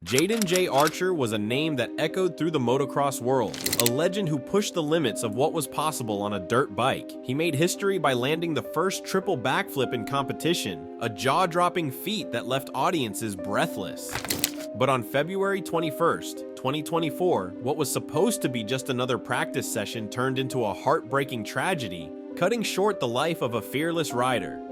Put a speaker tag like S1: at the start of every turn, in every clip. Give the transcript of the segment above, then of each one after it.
S1: Jayo Archer was a name that echoed through the motocross world, a legend who pushed the limits of what was possible on a dirt bike. He made history by landing the first triple backflip in competition, a jaw-dropping feat that left audiences breathless. But on February 21st, 2024, what was supposed to be just another practice session turned into a heartbreaking tragedy, cutting short the life of a fearless rider.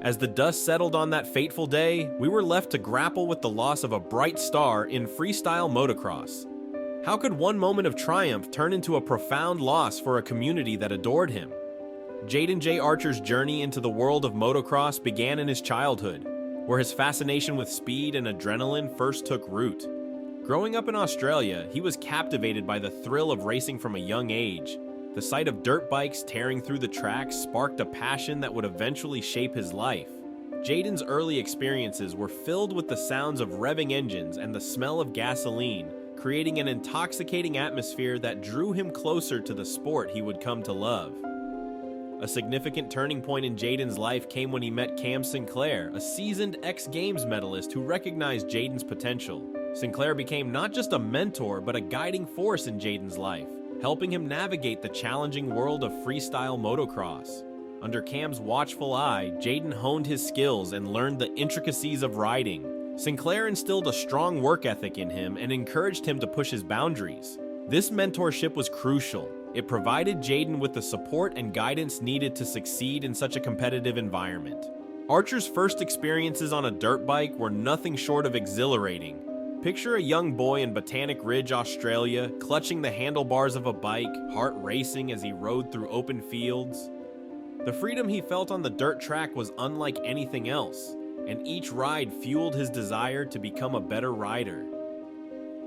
S1: As the dust settled on that fateful day, we were left to grapple with the loss of a bright star in freestyle motocross. How could one moment of triumph turn into a profound loss for a community that adored him? Jayo Archer's journey into the world of motocross began in his childhood, where his fascination with speed and adrenaline first took root. Growing up in Australia, he was captivated by the thrill of racing from a young age. The sight of dirt bikes tearing through the tracks sparked a passion that would eventually shape his life. Jaden's early experiences were filled with the sounds of revving engines and the smell of gasoline, creating an intoxicating atmosphere that drew him closer to the sport he would come to love. A significant turning point in Jaden's life came when he met Cam Sinclair, a seasoned X Games medalist who recognized Jaden's potential. Sinclair became not just a mentor, but a guiding force in Jaden's life, helping him navigate the challenging world of freestyle motocross. Under Cam's watchful eye, Jaden honed his skills and learned the intricacies of riding. Sinclair instilled a strong work ethic in him and encouraged him to push his boundaries. This mentorship was crucial. It provided Jaden with the support and guidance needed to succeed in such a competitive environment. Archer's first experiences on a dirt bike were nothing short of exhilarating. Picture a young boy in Botanic Ridge, Australia, clutching the handlebars of a bike, heart racing as he rode through open fields. The freedom he felt on the dirt track was unlike anything else, and each ride fueled his desire to become a better rider.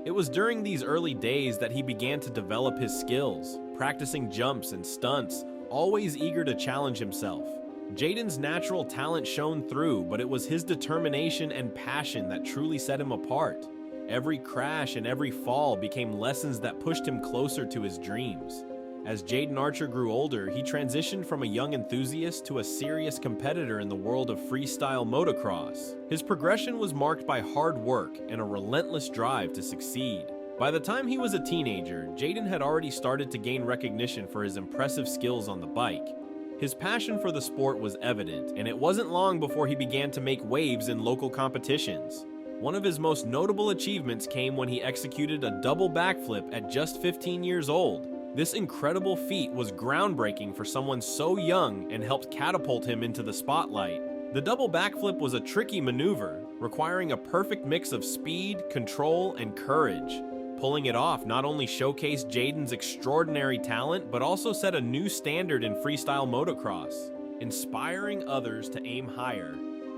S1: It was during these early days that he began to develop his skills, practicing jumps and stunts, always eager to challenge himself. Jaden's natural talent shone through, but it was his determination and passion that truly set him apart. Every crash and every fall became lessons that pushed him closer to his dreams. As Jayo Archer grew older, he transitioned from a young enthusiast to a serious competitor in the world of freestyle motocross. His progression was marked by hard work and a relentless drive to succeed. By the time he was a teenager, Jaden had already started to gain recognition for his impressive skills on the bike. His passion for the sport was evident, and it wasn't long before he began to make waves in local competitions. One of his most notable achievements came when he executed a double backflip at just 15 years old. This incredible feat was groundbreaking for someone so young and helped catapult him into the spotlight. The double backflip was a tricky maneuver, requiring a perfect mix of speed, control, and courage. Pulling it off not only showcased Jaden's extraordinary talent, but also set a new standard in freestyle motocross, inspiring others to aim higher.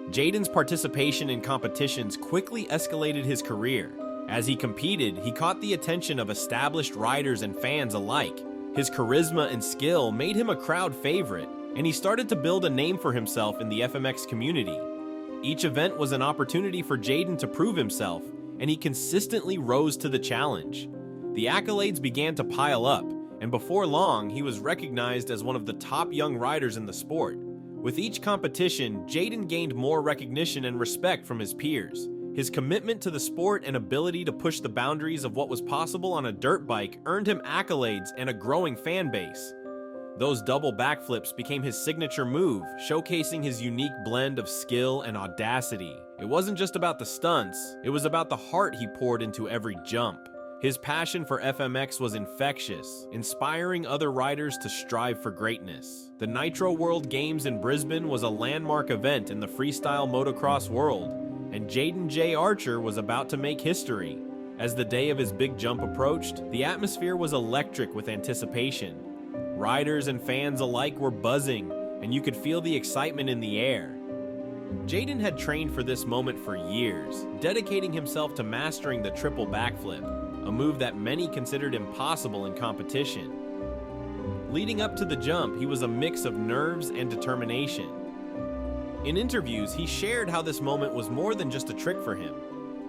S1: Jaden's participation in competitions quickly escalated his career. As he competed, he caught the attention of established riders and fans alike. His charisma and skill made him a crowd favorite, and he started to build a name for himself in the FMX community. Each event was an opportunity for Jaden to prove himself, and he consistently rose to the challenge. The accolades began to pile up, and before long, he was recognized as one of the top young riders in the sport. With each competition, Jaden gained more recognition and respect from his peers. His commitment to the sport and ability to push the boundaries of what was possible on a dirt bike earned him accolades and a growing fan base. Those double backflips became his signature move, showcasing his unique blend of skill and audacity. It wasn't just about the stunts, it was about the heart he poured into every jump. His passion for FMX was infectious, inspiring other riders to strive for greatness. The Nitro World Games in Brisbane was a landmark event in the freestyle motocross world, and Jayo Archer was about to make history. As the day of his big jump approached, the atmosphere was electric with anticipation. Riders and fans alike were buzzing, and you could feel the excitement in the air. Jaden had trained for this moment for years, dedicating himself to mastering the triple backflip, a move that many considered impossible in competition. Leading up to the jump, he was a mix of nerves and determination. In interviews, he shared how this moment was more than just a trick for him.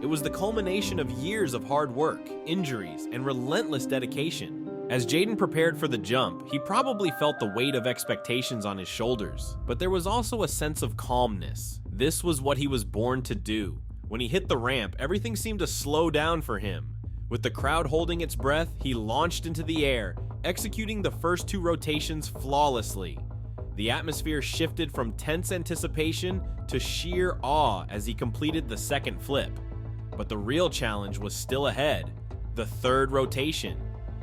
S1: It was the culmination of years of hard work, injuries, and relentless dedication. As Jaden prepared for the jump, he probably felt the weight of expectations on his shoulders, but there was also a sense of calmness. This was what he was born to do. When he hit the ramp, everything seemed to slow down for him. With the crowd holding its breath, he launched into the air, executing the first 2 rotations flawlessly. The atmosphere shifted from tense anticipation to sheer awe as he completed the second flip. But the real challenge was still ahead, the 3rd rotation.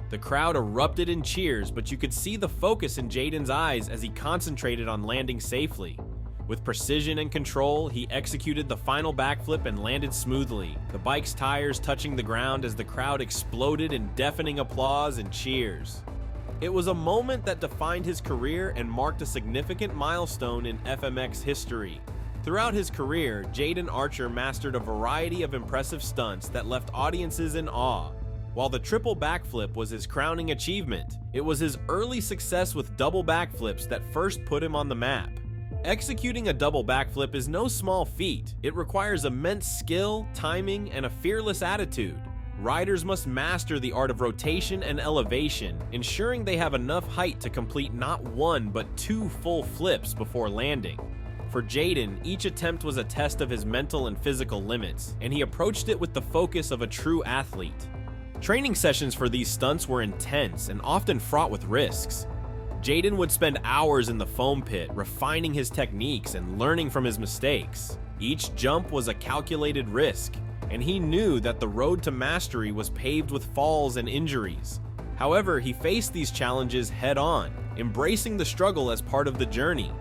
S1: The crowd erupted in cheers, but you could see the focus in Jaden's eyes as he concentrated on landing safely. With precision and control, he executed the final backflip and landed smoothly, the bike's tires touching the ground as the crowd exploded in deafening applause and cheers. It was a moment that defined his career and marked a significant milestone in FMX history. Throughout his career, Jayo Archer mastered a variety of impressive stunts that left audiences in awe. While the triple backflip was his crowning achievement, it was his early success with double backflips that first put him on the map. Executing a double backflip is no small feat. It requires immense skill, timing, and a fearless attitude. Riders must master the art of rotation and elevation, ensuring they have enough height to complete not 1 but 2 full flips before landing. For Jaden, each attempt was a test of his mental and physical limits, and he approached it with the focus of a true athlete. Training sessions for these stunts were intense and often fraught with risks. Jaden would spend hours in the foam pit, refining his techniques and learning from his mistakes. Each jump was a calculated risk, and he knew that the road to mastery was paved with falls and injuries. However, he faced these challenges head-on, embracing the struggle as part of the journey.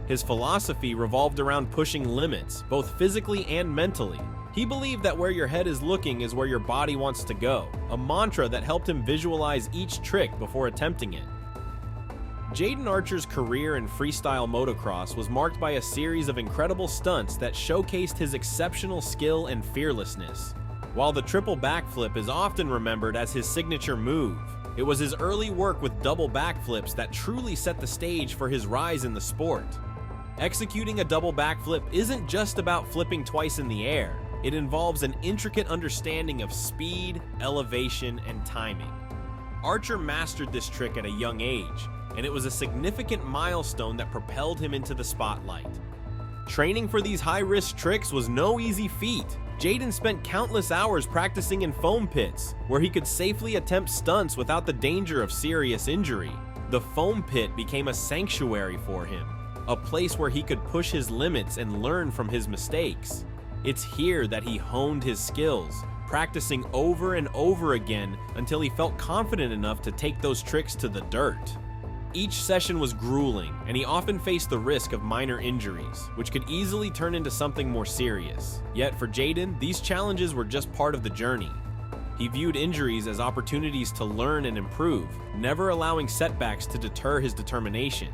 S1: His philosophy revolved around pushing limits, both physically and mentally. He believed that where your head is looking is where your body wants to go, a mantra that helped him visualize each trick before attempting it. Jayo Archer's career in freestyle motocross was marked by a series of incredible stunts that showcased his exceptional skill and fearlessness. While the triple backflip is often remembered as his signature move, it was his early work with double backflips that truly set the stage for his rise in the sport. Executing a double backflip isn't just about flipping twice in the air. It involves an intricate understanding of speed, elevation, and timing. Archer mastered this trick at a young age, and it was a significant milestone that propelled him into the spotlight. Training for these high-risk tricks was no easy feat. Jaden spent countless hours practicing in foam pits, where he could safely attempt stunts without the danger of serious injury. The foam pit became a sanctuary for him, a place where he could push his limits and learn from his mistakes. It's here that he honed his skills, practicing over and over again until he felt confident enough to take those tricks to the dirt. Each session was grueling, and he often faced the risk of minor injuries, which could easily turn into something more serious. Yet for Jaden, these challenges were just part of the journey. He viewed injuries as opportunities to learn and improve, never allowing setbacks to deter his determination.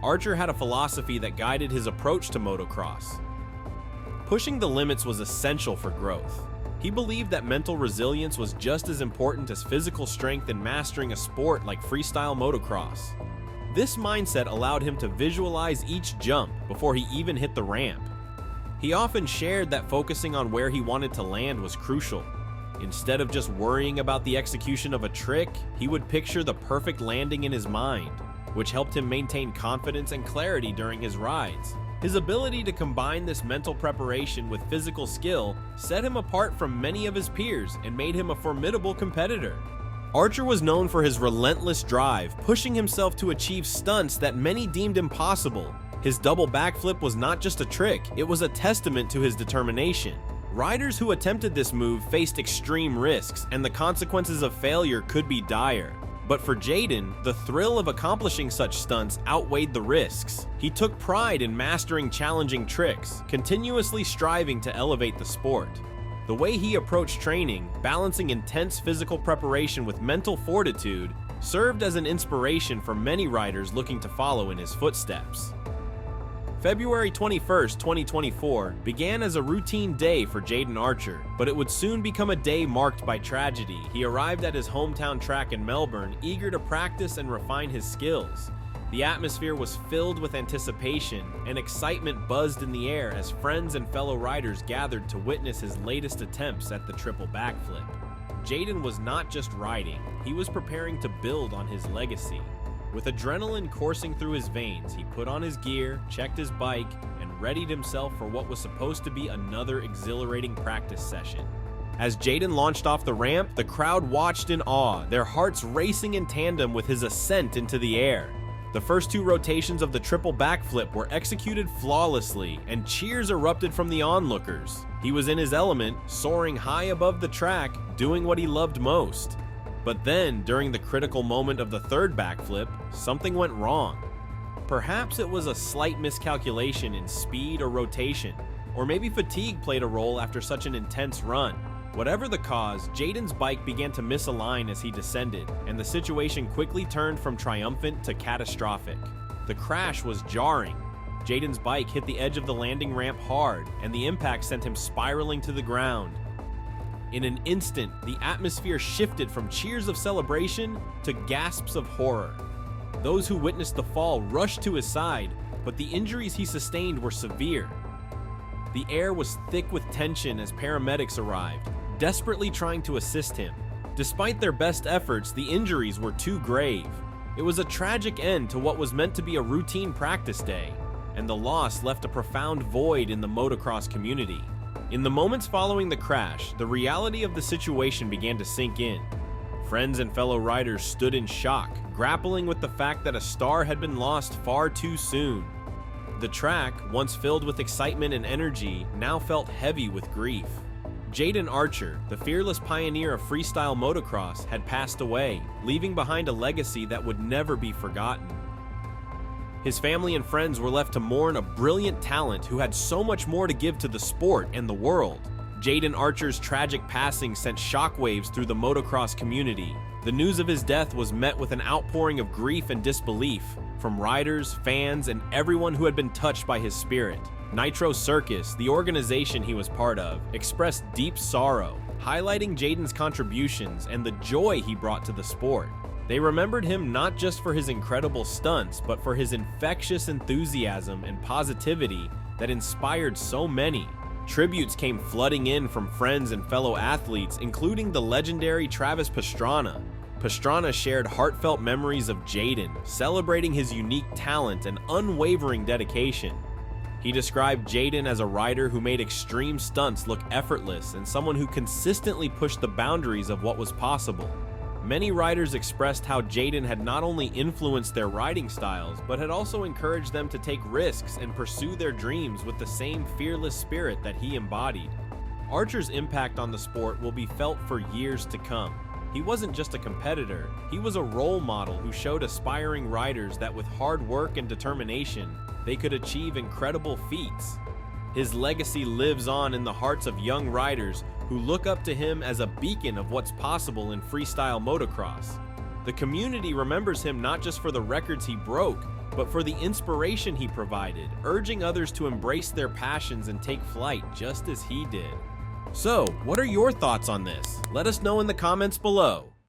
S1: Archer had a philosophy that guided his approach to motocross. Pushing the limits was essential for growth. He believed that mental resilience was just as important as physical strength in mastering a sport like freestyle motocross. This mindset allowed him to visualize each jump before he even hit the ramp. He often shared that focusing on where he wanted to land was crucial. Instead of just worrying about the execution of a trick, he would picture the perfect landing in his mind, which helped him maintain confidence and clarity during his rides. His ability to combine this mental preparation with physical skill set him apart from many of his peers and made him a formidable competitor. Archer was known for his relentless drive, pushing himself to achieve stunts that many deemed impossible. His double backflip was not just a trick, it was a testament to his determination. Riders who attempted this move faced extreme risks, and the consequences of failure could be dire. But for Jaden, the thrill of accomplishing such stunts outweighed the risks. He took pride in mastering challenging tricks, continuously striving to elevate the sport. The way he approached training, balancing intense physical preparation with mental fortitude, served as an inspiration for many riders looking to follow in his footsteps. February 21, 2024 began as a routine day for Jayo Archer, but it would soon become a day marked by tragedy. He arrived at his hometown track in Melbourne, eager to practice and refine his skills. The atmosphere was filled with anticipation, and excitement buzzed in the air as friends and fellow riders gathered to witness his latest attempts at the triple backflip. Jaden was not just riding, he was preparing to build on his legacy. With adrenaline coursing through his veins, he put on his gear, checked his bike, and readied himself for what was supposed to be another exhilarating practice session. As Jaden launched off the ramp, the crowd watched in awe, their hearts racing in tandem with his ascent into the air. The first 2 rotations of the triple backflip were executed flawlessly, and cheers erupted from the onlookers. He was in his element, soaring high above the track, doing what he loved most. But then, during the critical moment of the 3rd backflip, something went wrong. Perhaps it was a slight miscalculation in speed or rotation, or maybe fatigue played a role after such an intense run. Whatever the cause, Jaden's bike began to misalign as he descended, and the situation quickly turned from triumphant to catastrophic. The crash was jarring. Jaden's bike hit the edge of the landing ramp hard, and the impact sent him spiraling to the ground. In an instant, the atmosphere shifted from cheers of celebration to gasps of horror. Those who witnessed the fall rushed to his side, but the injuries he sustained were severe. The air was thick with tension as paramedics arrived, desperately trying to assist him. Despite their best efforts, the injuries were too grave. It was a tragic end to what was meant to be a routine practice day, and the loss left a profound void in the motocross community. In the moments following the crash, the reality of the situation began to sink in. Friends and fellow riders stood in shock, grappling with the fact that a star had been lost far too soon. The track, once filled with excitement and energy, now felt heavy with grief. Jayo Archer, the fearless pioneer of freestyle motocross, had passed away, leaving behind a legacy that would never be forgotten. His family and friends were left to mourn a brilliant talent who had so much more to give to the sport and the world. Jayo Archer's tragic passing sent shockwaves through the motocross community. The news of his death was met with an outpouring of grief and disbelief from riders, fans, and everyone who had been touched by his spirit. Nitro Circus, the organization he was part of, expressed deep sorrow, highlighting Jaden's contributions and the joy he brought to the sport. They remembered him not just for his incredible stunts, but for his infectious enthusiasm and positivity that inspired so many. Tributes came flooding in from friends and fellow athletes, including the legendary Travis Pastrana. Pastrana shared heartfelt memories of Jaden, celebrating his unique talent and unwavering dedication. He described Jaden as a rider who made extreme stunts look effortless and someone who consistently pushed the boundaries of what was possible. Many riders expressed how Jaden had not only influenced their riding styles, but had also encouraged them to take risks and pursue their dreams with the same fearless spirit that he embodied. Archer's impact on the sport will be felt for years to come. He wasn't just a competitor, he was a role model who showed aspiring riders that with hard work and determination, they could achieve incredible feats. His legacy lives on in the hearts of young riders who look up to him as a beacon of what's possible in freestyle motocross. The community remembers him not just for the records he broke, but for the inspiration he provided, urging others to embrace their passions and take flight just as he did. So, what are your thoughts on this? Let us know in the comments below.